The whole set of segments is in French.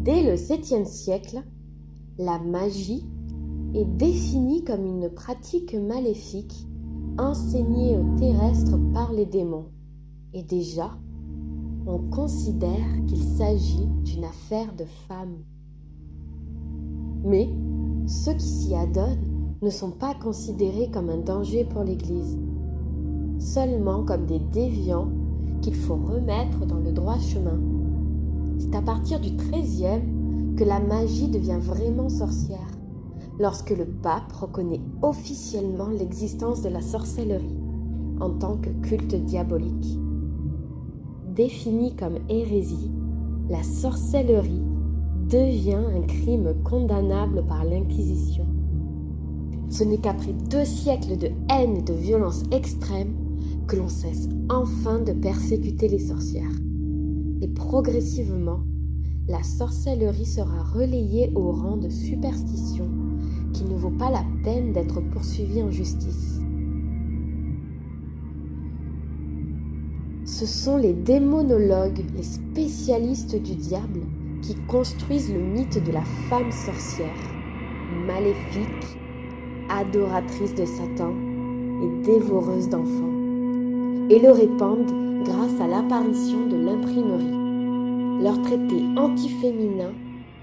Dès le 7e siècle, la magie est définie comme une pratique maléfique enseignée aux terrestres par les démons. Et déjà, on considère qu'il s'agit d'une affaire de femmes. Mais ceux qui s'y adonnent ne sont pas considérés comme un danger pour l'Église, seulement comme des déviants qu'il faut remettre dans le droit chemin. C'est à partir du XIIIe que la magie devient vraiment sorcière, lorsque le pape reconnaît officiellement l'existence de la sorcellerie en tant que culte diabolique. Définie comme hérésie, la sorcellerie devient un crime condamnable par l'Inquisition. Ce n'est qu'après 2 siècles de haine et de violence extrême que l'on cesse enfin de persécuter les sorcières. Et progressivement, la sorcellerie sera relayée au rang de superstition qui ne vaut pas la peine d'être poursuivie en justice. Ce sont les démonologues, les spécialistes du diable, qui construisent le mythe de la femme sorcière, maléfique, adoratrice de Satan et dévoreuse d'enfants, et le répandent grâce à l'apparition de l'imprimerie. Leur traité anti-féminin,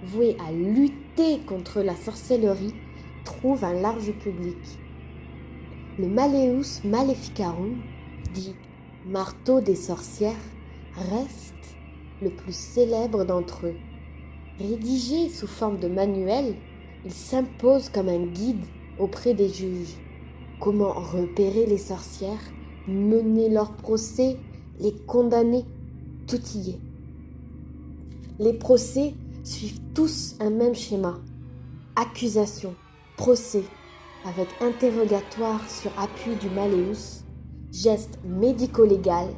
voué à lutter contre la sorcellerie, trouve un large public. Le Malleus Maleficarum, dit marteau des sorcières, reste le plus célèbre d'entre eux. Rédigé sous forme de manuel, il s'impose comme un guide auprès des juges. Comment repérer les sorcières, mener leurs procès, les condamner, tout y est. Les procès suivent tous un même schéma. Accusation, procès, avec interrogatoire sur appui du Malleus, geste médico-légal,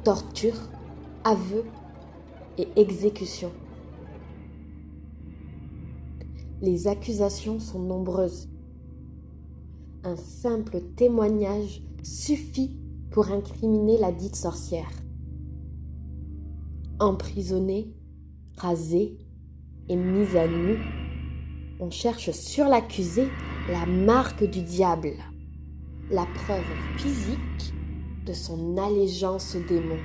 torture, aveu et exécution. Les accusations sont nombreuses. Un simple témoignage suffit pour incriminer la dite sorcière. Emprisonnée, rasée et mise à nu, on cherche sur l'accusé la marque du diable, la preuve physique de son allégeance au démon.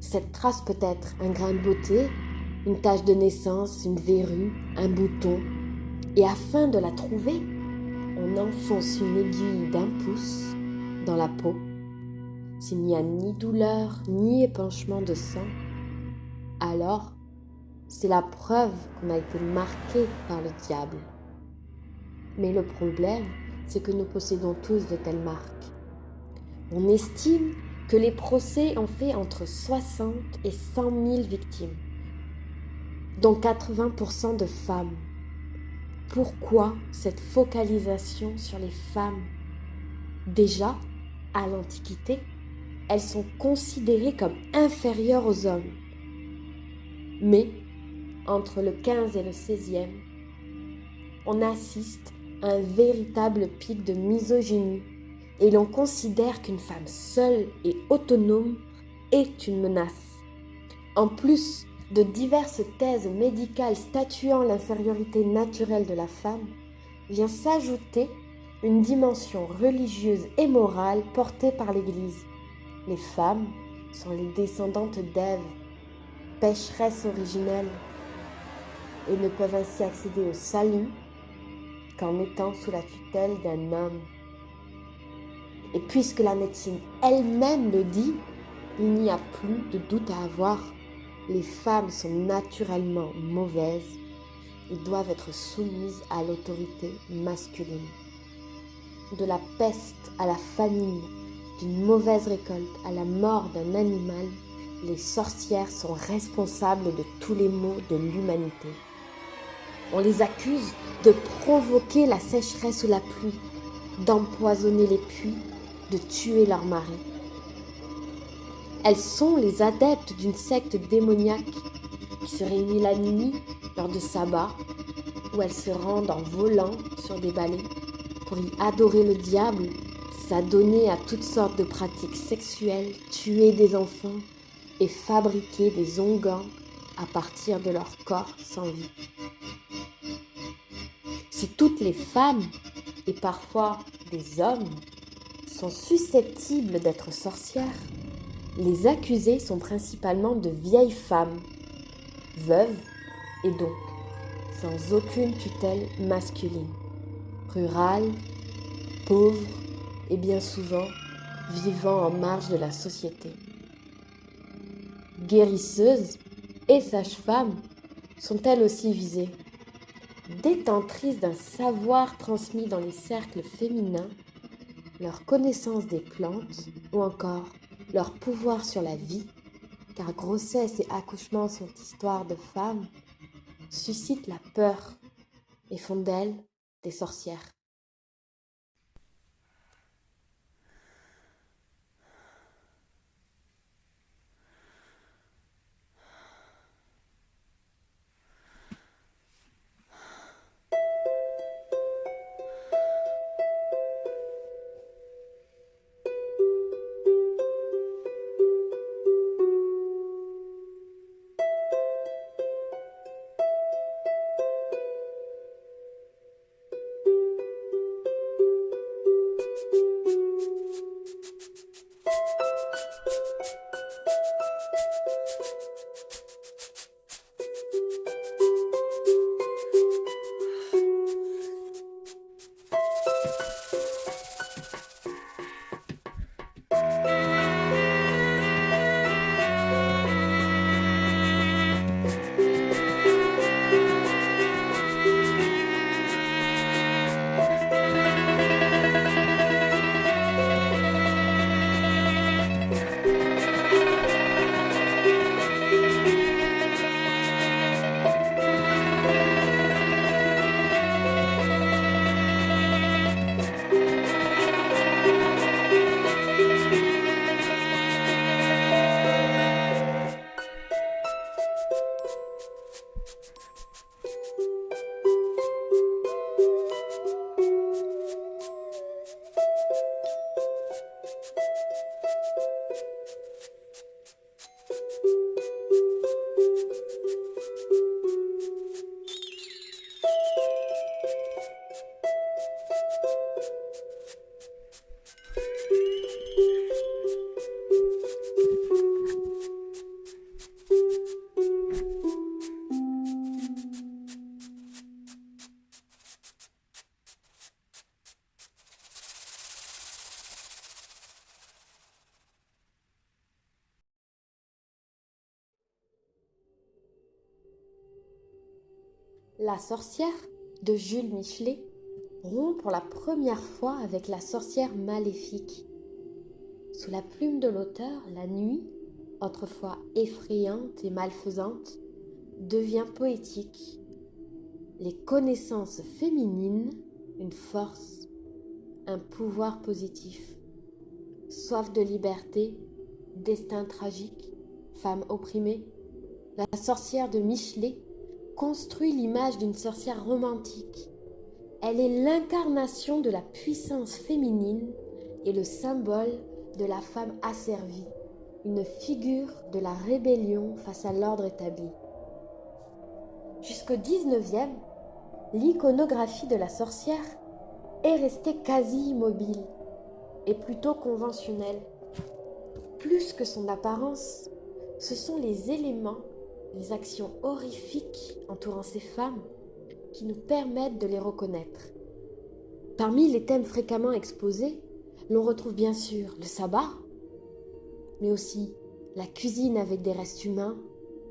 Cette trace peut être un grain de beauté, une tache de naissance, une verrue, un bouton. Et afin de la trouver, on enfonce une aiguille d'1 pouce dans la peau. S'il n'y a ni douleur, ni épanchement de sang, alors c'est la preuve qu'on a été marqué par le diable. Mais le problème, c'est que nous possédons tous de telles marques. On estime que les procès ont fait entre 60 et 100 000 victimes, dont 80% de femmes. Pourquoi cette focalisation sur les femmes? Déjà, à l'Antiquité, elles sont considérées comme inférieures aux hommes. Mais, entre le 15 et le 16e, on assiste à un véritable pic de misogynie et l'on considère qu'une femme seule et autonome est une menace. En plus de diverses thèses médicales statuant l'infériorité naturelle de la femme, vient s'ajouter une dimension religieuse et morale portée par l'Église. Les femmes sont les descendantes d'Ève, pécheresses originelles, et ne peuvent ainsi accéder au salut qu'en étant sous la tutelle d'un homme. Et puisque la médecine elle-même le dit, il n'y a plus de doute à avoir. Les femmes sont naturellement mauvaises et doivent être soumises à l'autorité masculine. De la peste à la famine, d'une mauvaise récolte à la mort d'un animal, les sorcières sont responsables de tous les maux de l'humanité. On les accuse de provoquer la sécheresse ou la pluie, d'empoisonner les puits, de tuer leurs maris. Elles sont les adeptes d'une secte démoniaque qui se réunit la nuit lors de sabbats, où elles se rendent en volant sur des balais pour y adorer le diable, s'adonner à toutes sortes de pratiques sexuelles, tuer des enfants et fabriquer des onguents à partir de leur corps sans vie. Si toutes les femmes, et parfois des hommes, sont susceptibles d'être sorcières, les accusées sont principalement de vieilles femmes, veuves et donc sans aucune tutelle masculine, rurales, pauvres et bien souvent vivant en marge de la société. Guérisseuses et sages-femmes sont elles aussi visées. Détentrices d'un savoir transmis dans les cercles féminins, leur connaissance des plantes ou encore leur pouvoir sur la vie, car grossesse et accouchement sont histoires de femmes, suscitent la peur et font d'elles des sorcières. La sorcière de Jules Michelet rompt pour la première fois avec la sorcière maléfique. Sous la plume de l'auteur, la nuit, autrefois effrayante et malfaisante, devient poétique. Les connaissances féminines, une force, un pouvoir positif. Soif de liberté, destin tragique, femme opprimée, la sorcière de Michelet construit l'image d'une sorcière romantique. Elle est l'incarnation de la puissance féminine et le symbole de la femme asservie, une figure de la rébellion face à l'ordre établi. Jusqu'au XIXe, l'iconographie de la sorcière est restée quasi immobile et plutôt conventionnelle. Plus que son apparence, ce sont les éléments, les actions horrifiques entourant ces femmes qui nous permettent de les reconnaître. Parmi les thèmes fréquemment exposés, l'on retrouve bien sûr le sabbat, mais aussi la cuisine avec des restes humains,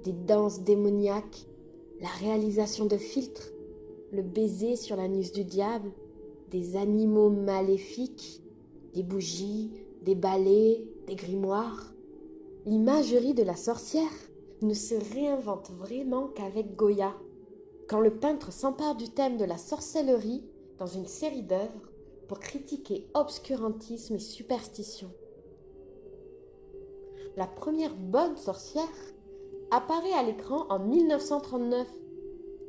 des danses démoniaques, la réalisation de filtres, le baiser sur l'anus du diable, des animaux maléfiques, des bougies, des balais, des grimoires. L'imagerie de la sorcière ne se réinvente vraiment qu'avec Goya, quand le peintre s'empare du thème de la sorcellerie dans une série d'œuvres pour critiquer obscurantisme et superstition. La première bonne sorcière apparaît à l'écran en 1939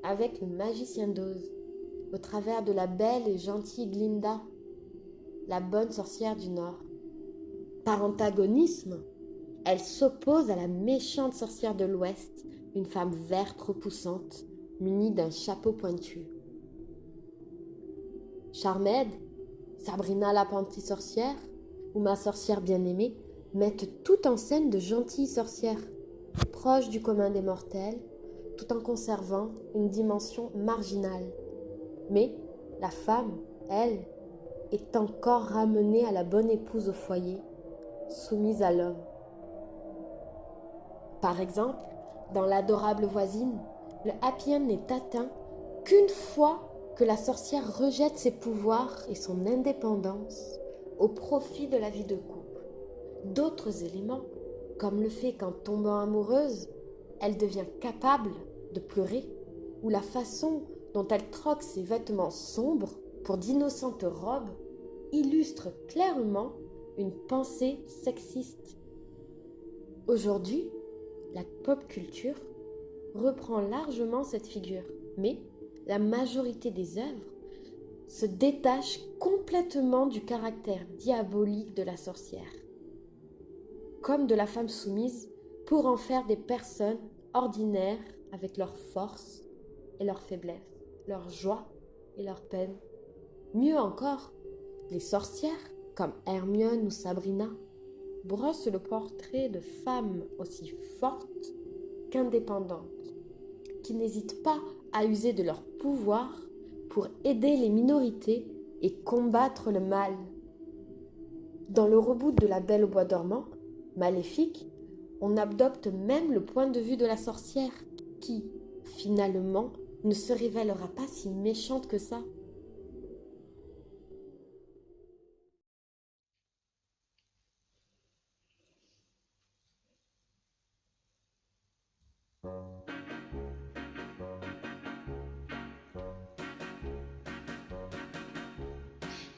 avec Le Magicien d'Oz, au travers de la belle et gentille Glinda, la bonne sorcière du Nord. Par antagonisme, elle s'oppose à la méchante sorcière de l'Ouest, une femme verte repoussante, munie d'un chapeau pointu. Charmed, Sabrina l'apprentie sorcière ou ma sorcière bien-aimée mettent tout en scène de gentilles sorcières, proches du commun des mortels, tout en conservant une dimension marginale. Mais la femme, elle, est encore ramenée à la bonne épouse au foyer, soumise à l'homme. Par exemple, dans l'adorable voisine, le happy end n'est atteint qu'une fois que la sorcière rejette ses pouvoirs et son indépendance au profit de la vie de couple. D'autres éléments, comme le fait qu'en tombant amoureuse, elle devient capable de pleurer, ou la façon dont elle troque ses vêtements sombres pour d'innocentes robes, illustrent clairement une pensée sexiste. Aujourd'hui, la pop culture reprend largement cette figure, mais la majorité des œuvres se détachent complètement du caractère diabolique de la sorcière, comme de la femme soumise, pour en faire des personnes ordinaires avec leurs forces et leurs faiblesses, leurs joies et leurs peines. Mieux encore, les sorcières, comme Hermione ou Sabrina, brossent le portrait de femmes aussi fortes qu'indépendantes, qui n'hésitent pas à user de leur pouvoir pour aider les minorités et combattre le mal. Dans le reboot de La Belle au bois dormant, Maléfique, on adopte même le point de vue de la sorcière, qui, finalement, ne se révélera pas si méchante que ça.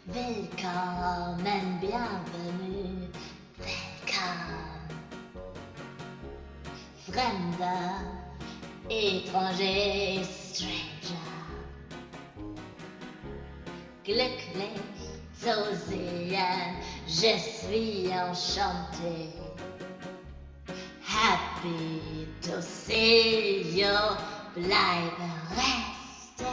Willkommen, bienvenue, welcome. Fremder, étranger, stranger. Glücklich zu sehen, je suis enchanté. Happy to see you, bleibe resté.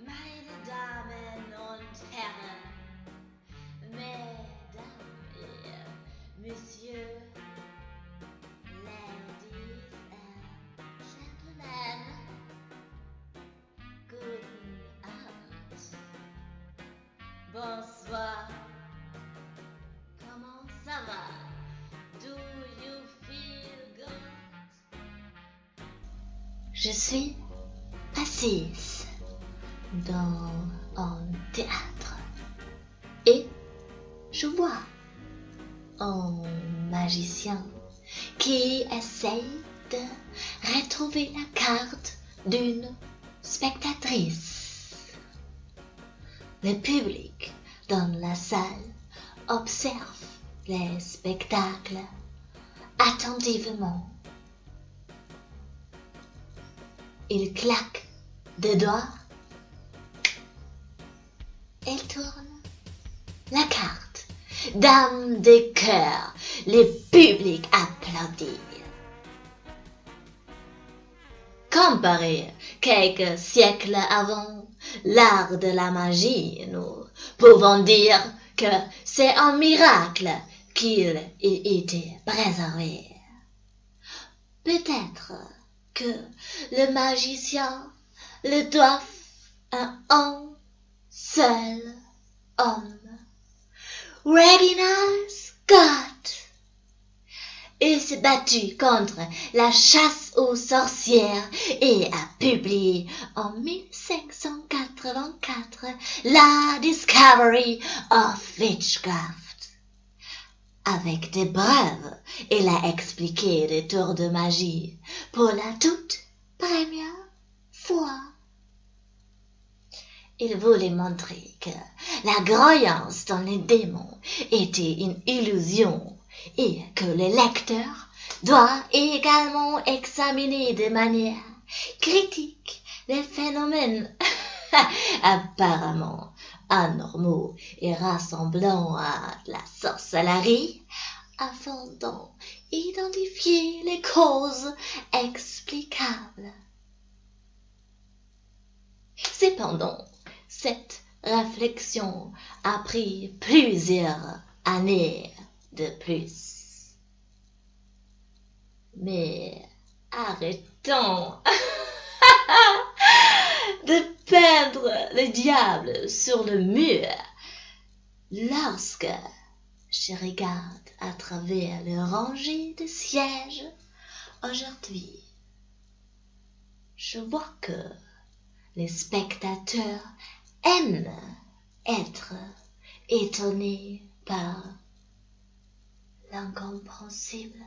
Meine Damen und Herren, Mesdames et Messieurs, Ladies and Gentlemen, guten Abend, bonsoir, comment ça va? Do you feel good? Je suis assise dans un théâtre et je vois un magicien qui essaye de retrouver la carte d'une spectatrice. Le public dans la salle observe les spectacles attentivement. Il claque des doigts. Elle tourne la carte. Dame des cœurs, le public applaudit. Comparé quelques siècles avant l'art de la magie, nous pouvons dire que c'est un miracle qu'il ait été préservé. Peut-être que le magicien le doit à un seul homme, Regina Scott. Il s'est battu contre la chasse aux sorcières et a publié en 1584 la Discovery of Witchcraft. Avec des preuves, il a expliqué des tours de magie pour la toute première fois. Il voulait montrer que la croyance dans les démons était une illusion et que les lecteurs doit également examiner de manière critique les phénomènes apparemment anormaux et rassemblant à la sorcellerie afin d'en identifier les causes explicables. Cependant, cette réflexion a pris plusieurs années de plus. Mais arrêtons de peindre le diable sur le mur lorsque je regarde à travers le rangée de sièges aujourd'hui. Je vois que les spectateurs aiment être étonnés par l'incompréhensible.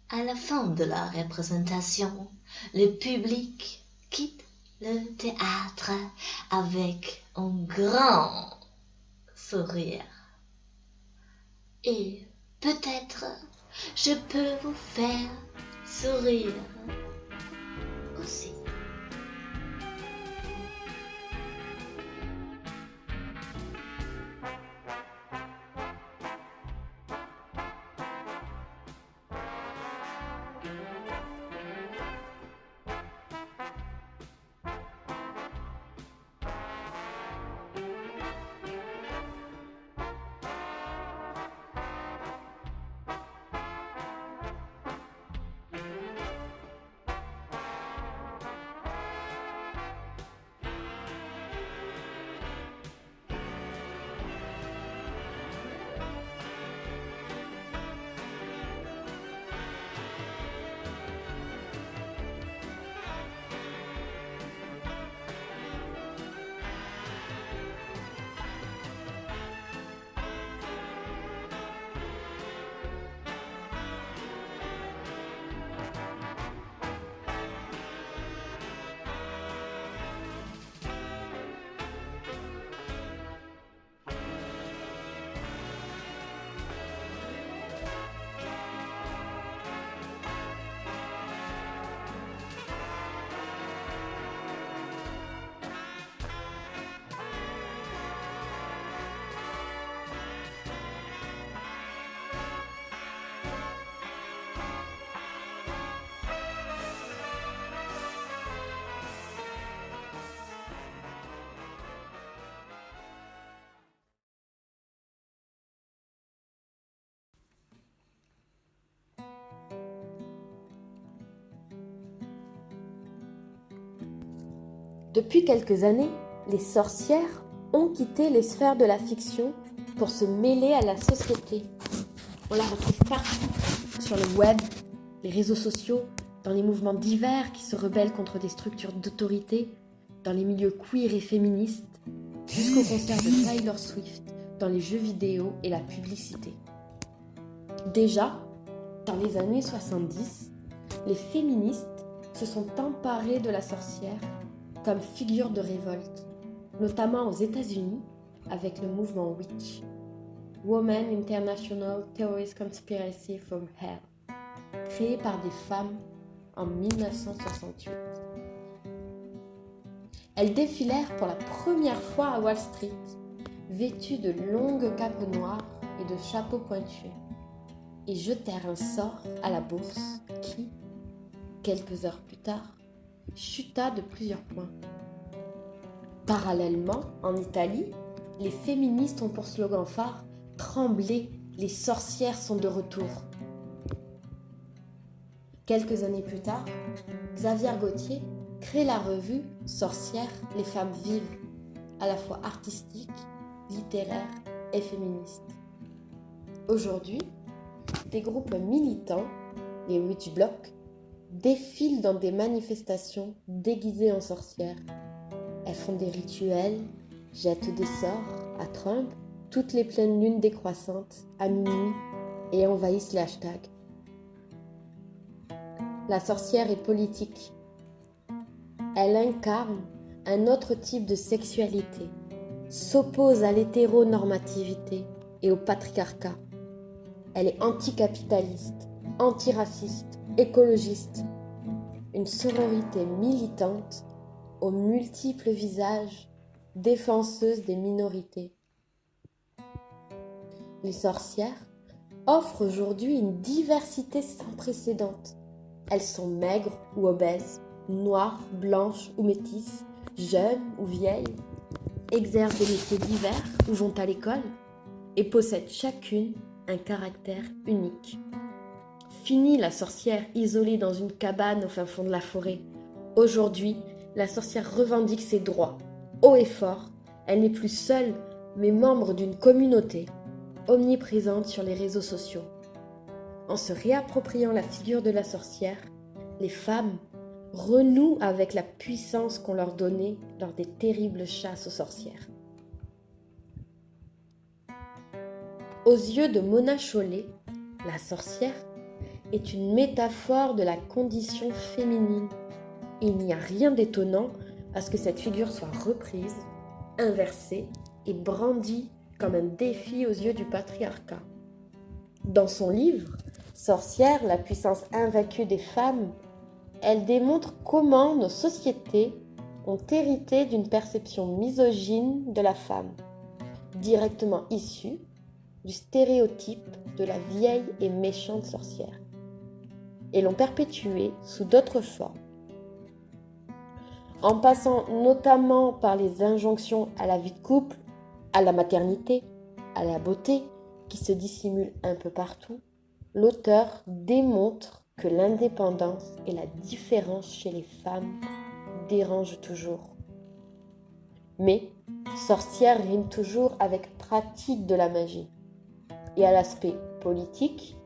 À la fin de la représentation, le public quitte le théâtre avec un grand sourire. Et peut-être je peux vous faire sourire aussi. Depuis quelques années, les sorcières ont quitté les sphères de la fiction pour se mêler à la société. On la retrouve partout, sur le web, les réseaux sociaux, dans les mouvements divers qui se rebellent contre des structures d'autorité, dans les milieux queer et féministes, jusqu'au concert de Taylor Swift, dans les jeux vidéo et la publicité. Déjà, dans les années 70, les féministes se sont emparées de la sorcière comme figure de révolte, notamment aux États-Unis avec le mouvement Witch, Women International Terrorist Conspiracy from Hell, créé par des femmes en 1968. Elles défilèrent pour la première fois à Wall Street, vêtues de longues capes noires et de chapeaux pointus, et jetèrent un sort à la bourse qui, quelques heures plus tard, chuta de plusieurs points. Parallèlement, en Italie, les féministes ont pour slogan phare « Tremblez, les sorcières sont de retour ». Quelques années plus tard, Xavier Gauthier crée la revue Sorcières, les femmes vives, à la fois artistique, littéraire et féministe. Aujourd'hui, des groupes militants, les Witch Blocs, défilent dans des manifestations déguisées en sorcières. Elles font des rituels, jettent des sorts à Trump, toutes les pleines lunes décroissantes, à minuit, et envahissent les hashtags. La sorcière est politique. Elle incarne un autre type de sexualité, s'oppose à l'hétéronormativité et au patriarcat. Elle est anticapitaliste, antiraciste, écologiste. Une sororité militante aux multiples visages, défenseuse des minorités. Les sorcières offrent aujourd'hui une diversité sans précédent. Elles sont maigres ou obèses, noires, blanches ou métisses, jeunes ou vieilles, exercent des métiers divers ou vont à l'école et possèdent chacune un caractère unique. Fini la sorcière isolée dans une cabane au fin fond de la forêt. Aujourd'hui, la sorcière revendique ses droits. Haut et fort, elle n'est plus seule, mais membre d'une communauté, omniprésente sur les réseaux sociaux. En se réappropriant la figure de la sorcière, les femmes renouent avec la puissance qu'on leur donnait lors des terribles chasses aux sorcières. Aux yeux de Mona Chollet, la sorcière est une métaphore de la condition féminine. Il n'y a rien d'étonnant à ce que cette figure soit reprise, inversée et brandie comme un défi aux yeux du patriarcat. Dans son livre « Sorcière, la puissance invaincue des femmes », elle démontre comment nos sociétés ont hérité d'une perception misogyne de la femme, directement issue du stéréotype de la vieille et méchante sorcière, et l'ont perpétuée sous d'autres formes. En passant notamment par les injonctions à la vie de couple, à la maternité, à la beauté, qui se dissimulent un peu partout, l'auteur démontre que l'indépendance et la différence chez les femmes dérangent toujours. Mais sorcière rime toujours avec pratique de la magie. Et à l'aspect politique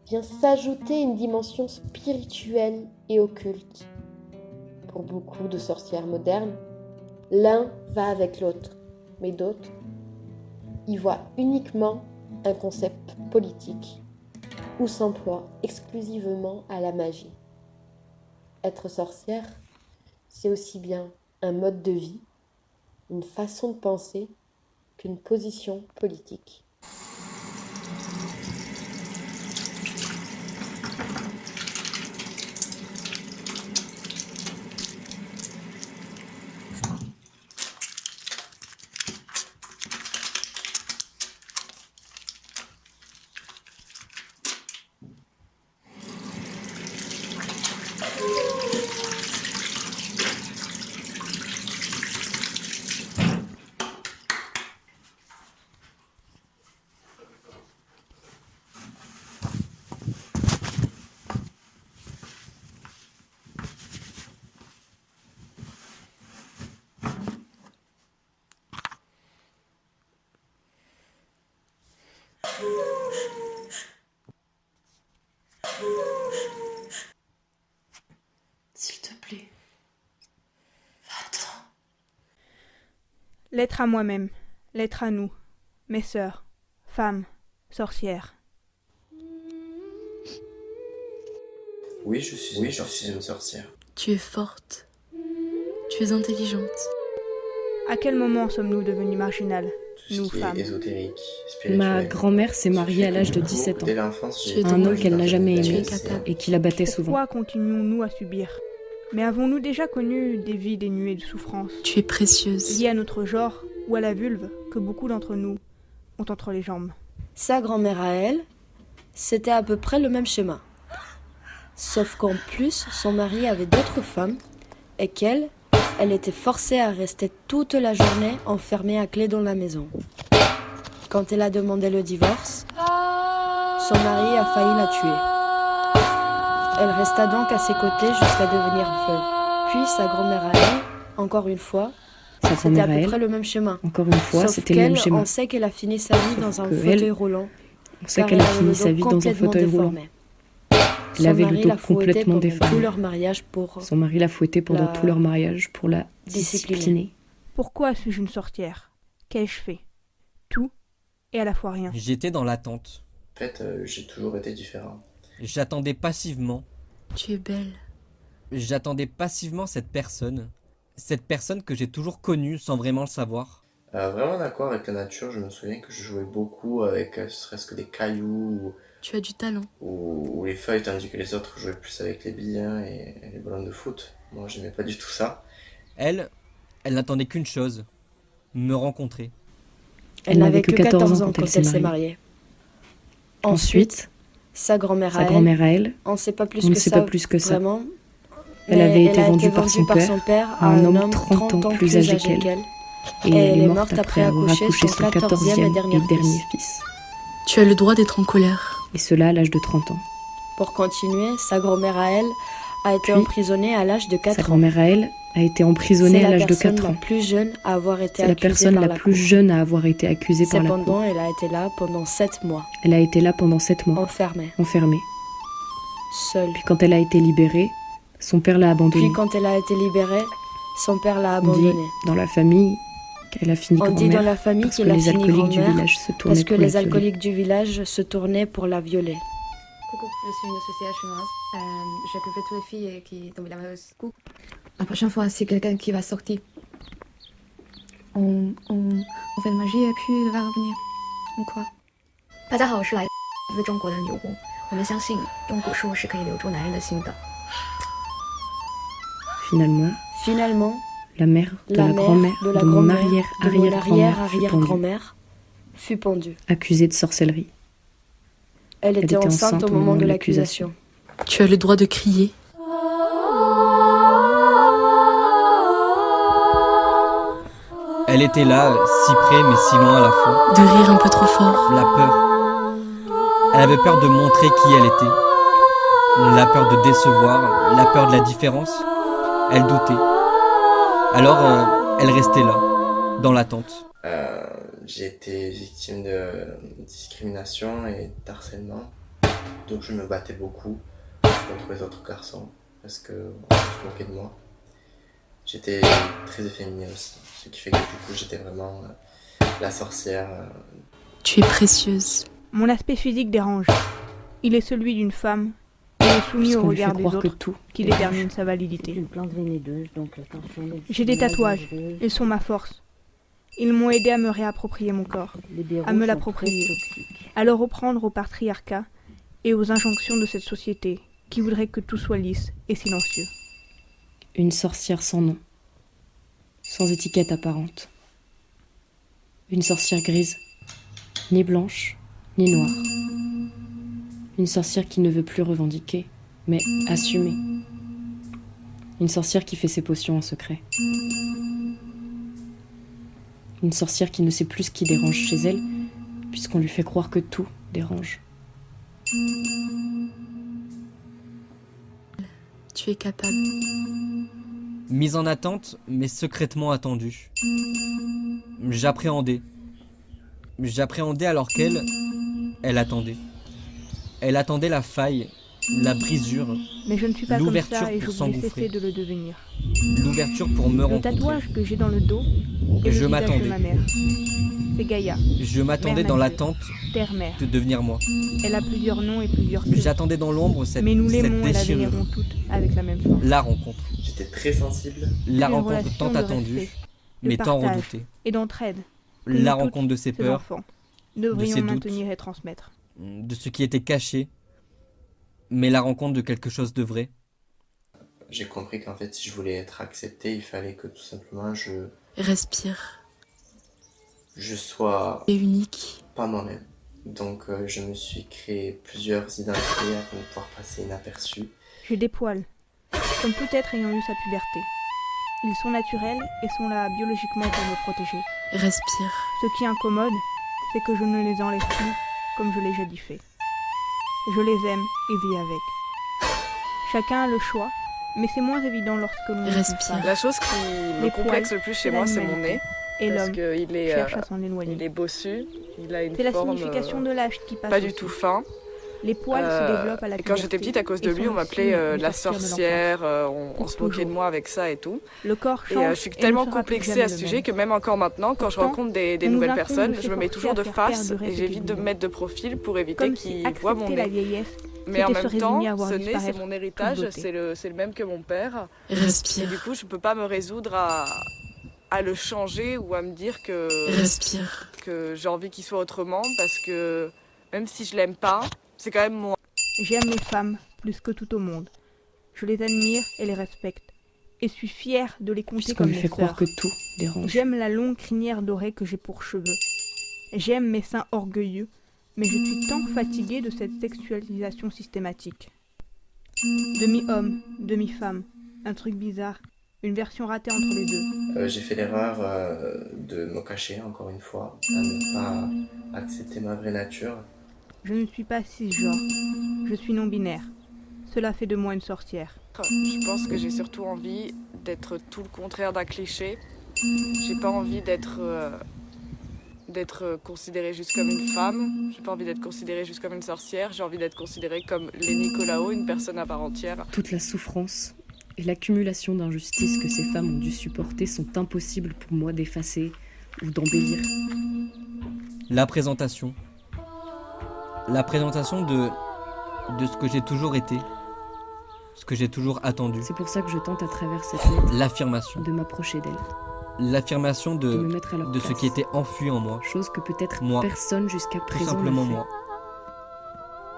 vient s'ajouter une dimension spirituelle et occulte. Pour beaucoup de sorcières modernes, l'un va avec l'autre, mais d'autres y voient uniquement un concept politique ou s'emploient exclusivement à la magie. Être sorcière, c'est aussi bien un mode de vie, une façon de penser qu'une position politique. S'il te plaît, va-t'en. Lettre à moi-même, lettre à nous, mes sœurs, femmes, sorcières. Oui, je suis une sorcière. Tu es forte. Tu es intelligente. À quel moment sommes-nous devenus marginales, Tout ce nous qui femmes? est ésotérique, spirituel. Ma grand-mère s'est mariée à l'âge de 17 ans. Dès l'enfance, Tu es à un homme drôle. qu'elle n'a jamais Tu es aimé capable. et qui la battait souvent. Pourquoi continuons-nous à subir? Mais avons-nous déjà connu des vies dénuées de souffrance, Tu es précieuse. liées à notre genre ou à la vulve que beaucoup d'entre nous ont entre les jambes? Sa grand-mère à elle, c'était à peu près le même schéma. Sauf qu'en plus, son mari avait d'autres femmes et qu'elle, elle était forcée à rester toute la journée enfermée à clé dans la maison. Quand elle a demandé le divorce, son mari a failli la tuer. Elle resta donc à ses côtés jusqu'à devenir veuve. Puis sa grand-mère à elle, encore une fois, Sa c'était à grand-mère à peu elle, près le même schéma. encore une fois, Sauf c'était le même qu'elle, schéma. on sait qu'elle a fini sa vie Sauf dans un que fauteuil elle, roulant. On sait car qu'elle a elle avait fini le sa dos vie dans un complètement fauteuil roulant. déformé. Elle Son avait le mari dos l'a fouettée complètement pendant déformé. tout leur mariage pour Son mari l'a fouettée pendant La tout leur mariage pour la discipliner. discipliner. Pourquoi suis-je une sorcière? Qu'ai-je fait? Tout et à la fois rien. J'étais dans l'attente. En fait, j'ai toujours été différent. J'attendais passivement. Tu es belle. J'attendais passivement cette personne que j'ai toujours connue sans vraiment le savoir. Vraiment d'accord avec la nature, je me souviens que je jouais beaucoup avec serait-ce que des cailloux Tu as du talent. ou les feuilles, tandis que les autres jouaient plus avec les billes hein, et les ballons de foot. Moi, j'aimais pas du tout ça. Elle n'attendait qu'une chose, me rencontrer. Elle n'avait que 14 ans quand elle s'est mariée. Ensuite, sa grand-mère à elle, on ne sait pas plus que ça, vraiment. Elle avait été vendue par son père à un homme 30 ans plus âgé qu'elle. Et elle est morte après avoir accouché son 14e et dernier fils. Tu as le droit d'être en colère. Et cela à l'âge de 30 ans. Pour continuer, sa grand-mère à elle a été emprisonnée à l'âge de 4 ans. Sa grand-mère à elle a été emprisonnée à l'âge de 4 ans. C'est la personne la plus jeune à avoir été accusée par la cour. Cependant, elle a été là pendant 7 mois. Elle a été là pendant 7 mois. Enfermée. Seule. Puis quand elle a été libérée, son père l'a abandonnée. On dit dans la famille qu'elle a fini grand-mère parce que les alcooliques du village se tournaient pour la violer. Coucou, je suis une société chinoise. J'ai appelé toutes les filles qui tombent la coucou. La prochaine fois, c'est quelqu'un qui va sortir. On fait de magie et puis il va revenir. On croit. 大家好，我是来自中国的女巫。我们相信用蛊术是可以留住男人的心的。Finalement, la mère de la grand-mère de mon arrière-arrière-grand-mère fut pendue. Accusée de sorcellerie. Elle était enceinte au moment de l'accusation. Tu as le droit de crier. Elle était là, si près mais si loin à la fois. De rire un peu trop fort. La peur. Elle avait peur de montrer qui elle était. La peur de décevoir, la peur de la différence. Elle doutait. Alors, elle restait là, dans l'attente. J'ai été victime de discrimination et d'harcèlement. Donc je me battais beaucoup contre les autres garçons parce qu'on se moquait de moi. J'étais très efféminé aussi, ce qui fait que du coup j'étais vraiment la sorcière. Tu es précieuse. Mon aspect physique dérange. Il est celui d'une femme. Il est soumis au regard des autres qui détermine sa validité. J'ai des tatouages. Ils sont ma force. Ils m'ont aidé à me réapproprier mon corps, à me l'approprier, à le reprendre au patriarcat et aux injonctions de cette société qui voudrait que tout soit lisse et silencieux. Une sorcière sans nom, sans étiquette apparente. Une sorcière grise, ni blanche, ni noire. Une sorcière qui ne veut plus revendiquer, mais assumer. Une sorcière qui fait ses potions en secret. Une sorcière qui ne sait plus ce qui dérange chez elle, puisqu'on lui fait croire que tout dérange. Tu es capable. Mise en attente, mais secrètement attendue. J'appréhendais. J'appréhendais alors qu'elle, elle attendait. Elle attendait la faille, la brisure, mais je ne suis pas l'ouverture comme ça et pour je voulais s'engouffrer. cesser de le devenir. L'ouverture pour me Le rencontrer. tatouage que j'ai dans le dos est le Je visage m'attendais. de ma mère. C'est Gaïa. Je m'attendais Mère dans nature. l'attente Terre-mère. de devenir moi. Elle a plusieurs noms et plusieurs queues. J'attendais dans l'ombre cette Mais nous cette l'aimons et la déchirure. vénérons toutes avec la même force. La rencontre. J'étais très sensible. La Une rencontre relation tant de attendue, respect, de mais tant partage. redoutée. Et d'entraide. que La nous toutes, rencontre de ses ces peurs, enfants, devrions ses doutes. maintenir et transmettre. de ce qui était caché, mais la rencontre de quelque chose de vrai. J'ai compris qu'en fait si je voulais être accepté, il fallait que tout simplement Respire. je sois Et unique. pas moi-même. Donc je me suis créé plusieurs identités afin de pouvoir passer inaperçu. J'ai des poils, comme tout être ayant eu sa puberté. Ils sont naturels et sont là biologiquement pour me protéger. Respire. Ce qui incommode, c'est que je ne les enlève plus comme je l'ai jadis fait. Je les aime et vis avec. Chacun a le choix, mais c'est moins évident lorsque l'on Respire. La chose qui me Les complexe poils, le plus c'est chez moi, c'est mon l'animalité. nez. Et Parce l'homme qu'il est, cherche à s'en éloigner. il est bossu, il a une C'est la forme signification de l'âge qui passe pas du aussi. tout fin. Les poils se développent à la Et quand j'étais puberté petite, à cause de et lui, sont on le m'appelait signe du la sortir de sorcière, on Pour se moquait de toujours. moi avec ça et tout. Le corps Et change je suis et tellement ne sera plus complexée jamais à ce le sujet même. que même encore maintenant, quand je Pourtant, rencontre des on nous nouvelles incombe personnes, de je me mets s'efforcer toujours à de faire perdre face le reste et j'évite de du me mettre de profil pour éviter Comme si qu'ils voient mon accepter la nez. vieillesse, Mais en c'était se même temps, résigner à voir ce nez, c'est disparaître mon toute héritage, beauté. c'est le même que mon père. Et Respire. du coup, je peux pas me résoudre à le changer ou à me dire que... Respire. Que j'ai envie qu'il soit autrement parce que même si je l'aime pas, c'est quand même moi. J'aime les femmes plus que tout au monde. Je les admire et les respecte. Et suis fière de les compter Puisqu'on comme lui mes fait croire sœurs. que tout dérange. J'aime la longue crinière dorée que j'ai pour cheveux. J'aime mes seins orgueilleux, mais je suis tant fatiguée de cette sexualisation systématique. Demi-homme, demi-femme, un truc bizarre, une version ratée entre les deux. J'ai fait l'erreur de me cacher, encore une fois, à ne pas accepter ma vraie nature. Je ne suis pas cisgenre, je suis non-binaire. Cela fait de moi une sorcière. Je pense que j'ai surtout envie d'être tout le contraire d'un cliché. J'ai pas envie d'être considérée juste comme une femme. J'ai pas envie d'être considérée juste comme une sorcière. J'ai envie d'être considérée comme Lenny Colao, une personne à part entière. Toute la souffrance et l'accumulation d'injustices que ces femmes ont dû supporter sont impossibles pour moi d'effacer ou d'embellir. La présentation. La présentation de ce que j'ai toujours été, ce que j'ai toujours attendu. C'est pour ça que je tente à travers cette lettre L'affirmation. de m'approcher d'elle, L'affirmation de me mettre à leur de ce place. qui était enfui en moi. Chose que peut-être Moi. personne jusqu'à Tout présent simplement ne fait. moi.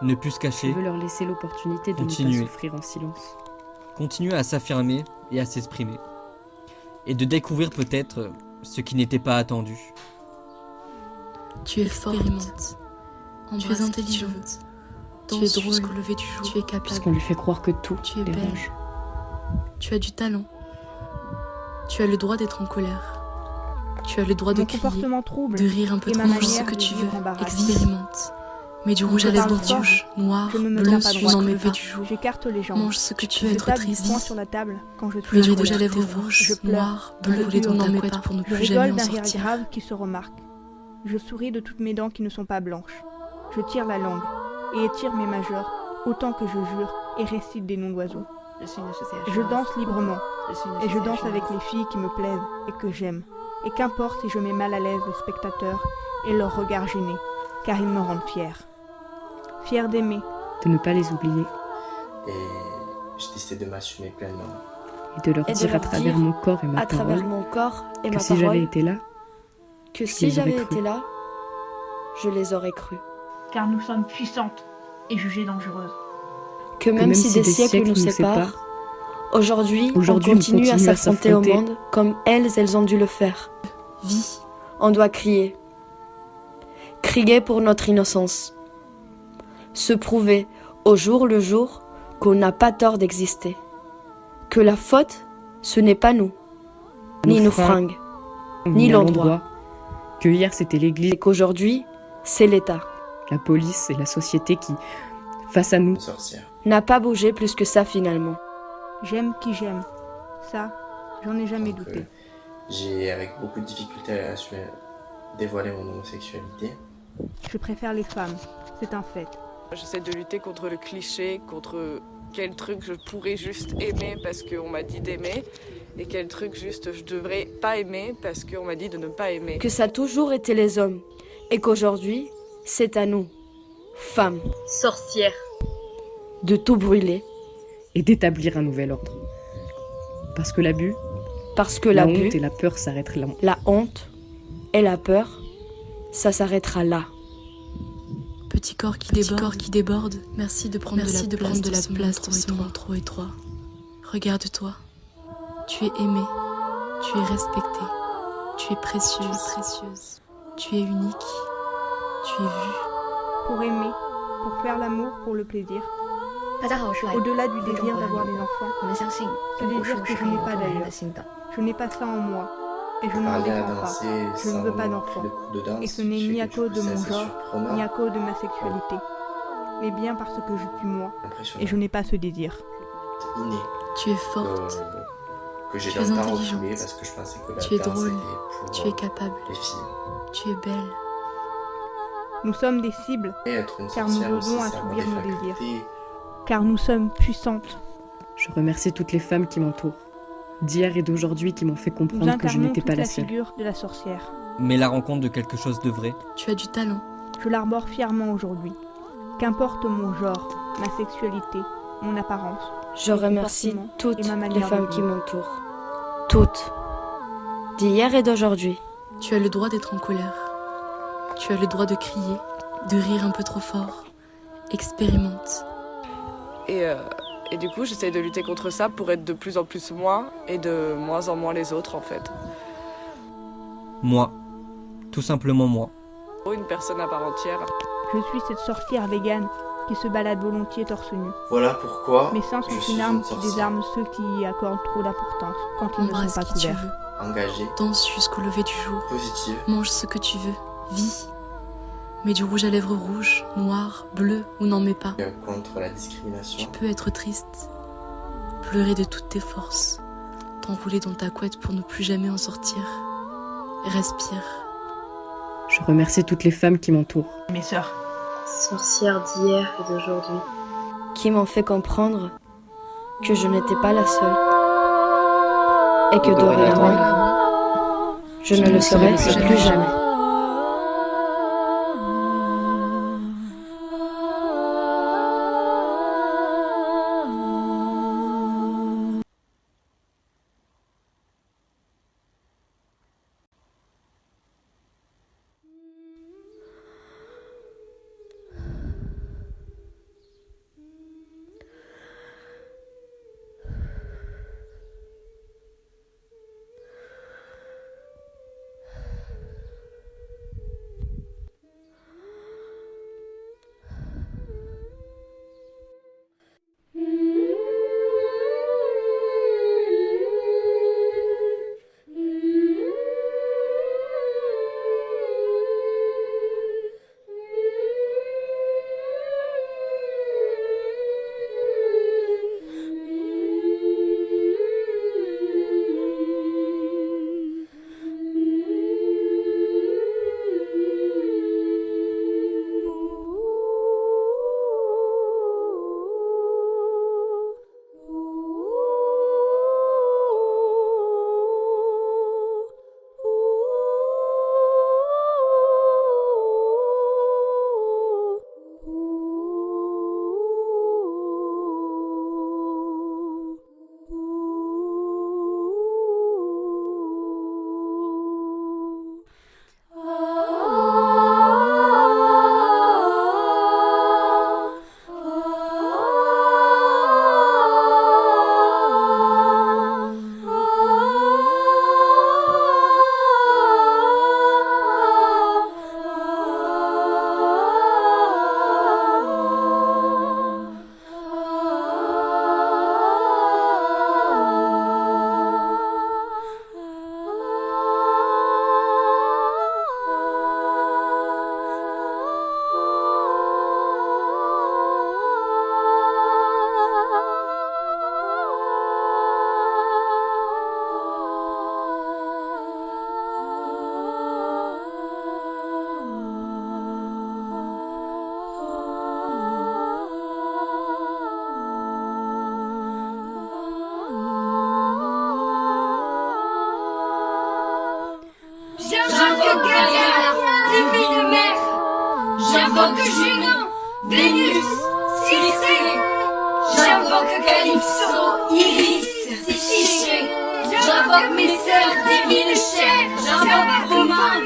Ne plus se Je cacher, veux leur laisser l'opportunité de Continuer. ne pas souffrir en silence. continuer à s'affirmer et à s'exprimer. Et de découvrir peut-être ce qui n'était pas attendu. Tu es forte. Tu es intelligente. Tu es drôle. Jusqu'au lever du jour. Tu es capable. Puisqu'on lui fait croire que tout Tu es belle. dérange. Tu as du talent. Tu as le droit d'être en colère. Tu as le droit de Mon crier, comportement trouble de rire un peu et ma trop fort, ce manière que de tu vivre veux. en baraque. Expérimente. Mets du rouge Je à lèvres parle dans rouge, noir, je ne me blanc, tiens pas suivant droite. le lever du jour. J'écarte les jambes. Mange ce que tu veux Je être tape du triste. poing sur la table quand je suis Pleurer en rouge à colère. lèvres Je rouges, pleure. noir, bleu, les Je dents dans n'en la mets couette pas. pour ne Je plus jamais rigole en d'un rire sortir. grave qui se remarque. Je souris de toutes mes dents qui ne sont pas blanches. Je tire la langue et étire mes majeurs autant que je jure et récite des noms d'oiseaux. Je danse librement et je danse avec les filles qui me plaisent et que j'aime. Et qu'importe si je mets mal à l'aise les spectateurs et leurs regards gênés, car ils me rendent fière. Fière d'aimer, De ne pas les oublier Et j'ai décidé de m'assumer pleinement. et de leur Et de dire leur à travers dire, mon corps et ma à travers parole mon corps et que ma si j'avais parole, été là, que je si les j'avais aurais cru. été là, je les aurais crus. car nous sommes puissantes et jugées dangereuses. Que même si des siècles nous séparent, aujourd'hui on continue à s'affronter au monde comme elles ont dû le faire. Vie. On doit crier. Crier pour notre innocence. Se prouver au jour le jour qu'on n'a pas tort d'exister. Que la faute, ce n'est pas nous, ni nos fringues, ni l'endroit. Que hier c'était l'église, Et qu'aujourd'hui, c'est l'État. la police et la société qui, face à nous, Une sorcière. N'a pas bougé plus que ça finalement. J'aime qui j'aime. Ça, j'en ai jamais Donc, douté. j'ai avec beaucoup de difficultés à dévoiler mon homosexualité. Je préfère les femmes, c'est un fait. J'essaie de lutter contre le cliché, contre quel truc je pourrais juste aimer parce qu'on m'a dit d'aimer, et quel truc juste je devrais pas aimer parce qu'on m'a dit de ne pas aimer. Que ça a toujours été les hommes. Et qu'aujourd'hui, c'est à nous, femmes, Sorcière. de tout brûler. et d'établir un nouvel ordre. Parce que l'abus, Parce que la l'abus, honte et la peur s'arrêtent là. la honte et la peur, ça s'arrêtera là. Petit corps qui déborde. Merci de prendre de la place dans ce monde trop étroit. Regarde-toi. Tu es aimé. Tu es respecté. Tu es précieuse. Tu es unique. Tu es vue. Pour aimer, pour faire l'amour, pour le plaisir. 大家好，我是来 Au-delà du 自中 désir 国的 d'avoir 女 des 巫 enfants, 我们相信 ce 中国 désir 术 que 是 je 可以 n'ai 有 pas 动人的 d'ailleurs. 心的。 Je n'ai pas ça en moi. Et je ne m'en Parler à défends pas. danser Je ne veux pas sans d'enfant. le coup de danse, Et ce n'est je sais ni à que cause du de coup, mon c'est assez genre, surprenant, ni à cause de ma sexualité. Mais bien parce que je suis moi. impressionnant. Et je n'ai pas ce désir. C'est inné. Tu es forte. Que j'ai Tu dans es le temps intelligente. reculé parce que je pensais que la Tu es danse drôle. était pour Tu es capable. les filles. Tu es belle. Nous sommes des cibles, Et être une Car nous sorcière aussi, osons c'est avoir assouvir des nos désirs. facultés. car nous sommes puissantes. Je remercie toutes les femmes qui m'entourent, d'hier et d'aujourd'hui qui m'ont fait Nous comprendre que je incarnons n'étais toute pas la la seule. figure de la sorcière. Mais la rencontre de quelque chose de vrai. Tu as du talent. Je l'arbore fièrement aujourd'hui. Qu'importe mon genre, ma sexualité, mon apparence. Je remercie toutes et ma les manière femmes de qui vivre. m'entourent. Toutes. d'hier et d'aujourd'hui. Tu as le droit d'être en colère. Tu as le droit de crier, de rire un peu trop fort. Expérimente. Et du coup, j'essaye de lutter contre ça pour être de plus en plus moi et de moins en moins les autres, en fait. Moi. Tout simplement moi. Une personne à part entière. Je suis cette sorcière végane qui se balade volontiers torse nu. Voilà pourquoi Mes seins sont une arme qui désarme ceux qui y accordent trop d'importance quand ils ne Embrasse sont pas qui tu couverts. veux. Engagée, Danse jusqu'au lever du jour. positive, Mange ce que tu veux. Vis. Mets du rouge à lèvres rouge, noir, bleu ou n'en mets pas. contre la discrimination. Tu peux être triste. Pleurer de toutes tes forces. T'enrouler dans ta couette pour ne plus jamais en sortir. Respire. Je remercie toutes les femmes qui m'entourent. Mes sœurs. Sorcières d'hier et d'aujourd'hui. Qui m'ont fait comprendre que je n'étais pas la seule. Et que dorénavant, je ne le serai plus jamais. J'invoque Gaïa, divine mère. J'invoque Junon, Vénus, Circé. J'invoque Calypso, Iris, Psyché. J'invoque mes sœurs divines chères. J'invoque Romain,